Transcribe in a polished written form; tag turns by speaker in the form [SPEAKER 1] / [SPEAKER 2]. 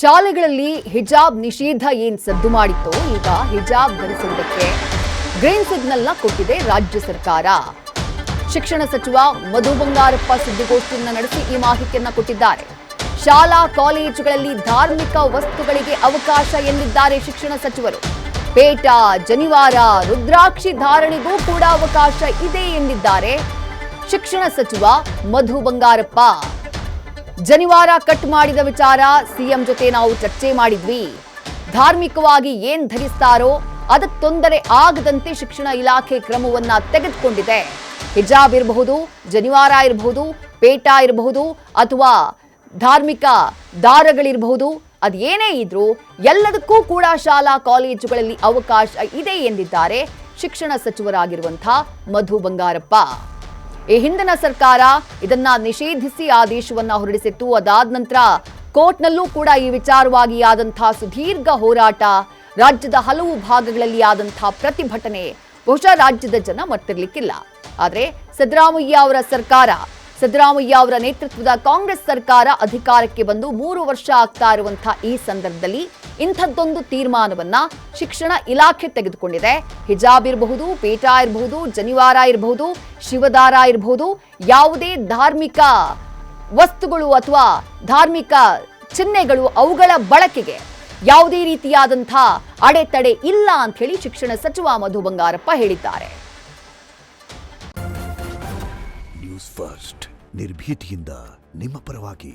[SPEAKER 1] ಶಾಲೆಗಳಲ್ಲಿ ಹಿಜಾಬ್ ನಿಷೇಧ ಏನ್ ಸದ್ದು ಮಾಡಿತ್ತು, ಈಗ ಹಿಜಾಬ್ ಧರಿಸುವುದಕ್ಕೆ ಗ್ರೀನ್ ಸಿಗ್ನಲ್ನ ಕೊಟ್ಟಿದೆ ರಾಜ್ಯ ಸರ್ಕಾರ. ಶಿಕ್ಷಣ ಸಚಿವ ಮಧು ಬಂಗಾರಪ್ಪ ಸುದ್ದಿಗೋಷ್ಠಿಯನ್ನು ನಡೆಸಿ ಈ ಮಾಹಿತಿಯನ್ನ ಕೊಟ್ಟಿದ್ದಾರೆ. ಶಾಲಾ ಕಾಲೇಜುಗಳಲ್ಲಿ ಧಾರ್ಮಿಕ ವಸ್ತುಗಳಿಗೆ ಅವಕಾಶ ಎಂದಿದ್ದಾರೆ ಶಿಕ್ಷಣ ಸಚಿವರು. ಪೇಟ, ಜನಿವಾರ, ರುದ್ರಾಕ್ಷಿ ಧಾರಣೆಗೂ ಕೂಡ ಅವಕಾಶ ಇದೆ ಎಂದಿದ್ದಾರೆ ಶಿಕ್ಷಣ ಸಚಿವ ಮಧು ಬಂಗಾರಪ್ಪ. ಜನಿವಾರ ಕಟ್ ಮಾಡಿದ ವಿಚಾರ ಸಿಎಂ ಜೊತೆ ನಾವು ಚರ್ಚೆ ಮಾಡಿದ್ವಿ. ಧಾರ್ಮಿಕವಾಗಿ ಏನ್ ಧರಿಸ್ತಾರೋ ಅದಕ್ಕೆ ತೊಂದರೆ ಆಗದಂತೆ ಶಿಕ್ಷಣ ಇಲಾಖೆ ಕ್ರಮವನ್ನ ತೆಗೆದುಕೊಂಡಿದೆ. ಹಿಜಾಬ್ ಇರಬಹುದು, ಜನಿವಾರ ಇರಬಹುದು, ಪೇಟ ಇರಬಹುದು ಅಥವಾ ಧಾರ್ಮಿಕ ದಾರಗಳಿರಬಹುದು, ಅದೇನೇ ಇದ್ರೂ ಎಲ್ಲದಕ್ಕೂ ಕೂಡ ಶಾಲಾ ಕಾಲೇಜುಗಳಲ್ಲಿ ಅವಕಾಶ ಇದೆ ಎಂದಿದ್ದಾರೆ ಶಿಕ್ಷಣ ಸಚಿವರಾಗಿರುವಂತಹ ಮಧು ಬಂಗಾರಪ್ಪ. ಈ ಹಿಂದಿನ ಸರ್ಕಾರ ಇದನ್ನ ನಿಷೇಧಿಸಿ ಆದೇಶವನ್ನ ಹೊರಡಿಸಿತ್ತು. ಅದಾದ ನಂತರ ಕೋರ್ಟ್ನಲ್ಲೂ ಕೂಡ ಈ ವಿಚಾರವಾಗಿ ಆದಂತಹ ಸುದೀರ್ಘ ಹೋರಾಟ, ರಾಜ್ಯದ ಹಲವು ಭಾಗಗಳಲ್ಲಿ ಆದಂತಹ ಪ್ರತಿಭಟನೆ ಬಹುಶಃ ರಾಜ್ಯದ ಜನ ಮರ್ತಿರ್ಲಿಕ್ಕಿಲ್ಲ. ಆದರೆ ಸಿದ್ದರಾಮಯ್ಯ ಅವರ ಸರ್ಕಾರ, ಸಿದ್ದರಾಮಯ್ಯ ಅವರ ನೇತೃತ್ವದ ಕಾಂಗ್ರೆಸ್ ಸರ್ಕಾರ ಅಧಿಕಾರಕ್ಕೆ ಬಂದು 3 ವರ್ಷ ಆಗ್ತಾ ಇರುವಂತಹ ಈ ಸಂದರ್ಭದಲ್ಲಿ ಇಂಥದ್ದೊಂದು ತೀರ್ಮಾನವನ್ನ ಶಿಕ್ಷಣ ಇಲಾಖೆ ತೆಗೆದುಕೊಂಡಿದೆ. ಹಿಜಾಬ್ ಇರಬಹುದು, ಪೇಟ ಇರಬಹುದು, ಜನಿವಾರ ಇರಬಹುದು, ಶಿವದಾರ ಇರಬಹುದು, ಯಾವುದೇ ಧಾರ್ಮಿಕ ವಸ್ತುಗಳು ಅಥವಾ ಧಾರ್ಮಿಕ ಚಿಹ್ನೆಗಳು ಅವುಗಳ ಬಳಕೆಗೆ ಯಾವುದೇ ರೀತಿಯಾದಂಥ ಅಡೆತಡೆ ಇಲ್ಲ ಅಂತ ಹೇಳಿ ಶಿಕ್ಷಣ ಸಚಿವ ಮಧು ಬಂಗಾರಪ್ಪ ಹೇಳಿದ್ದಾರೆ.
[SPEAKER 2] ನ್ಯೂಸ್ ಫಸ್ಟ್ ನಿರ್ಭೀತಿಯಿಂದ ನಿಮ್ಮ ಪರವಾಗಿ.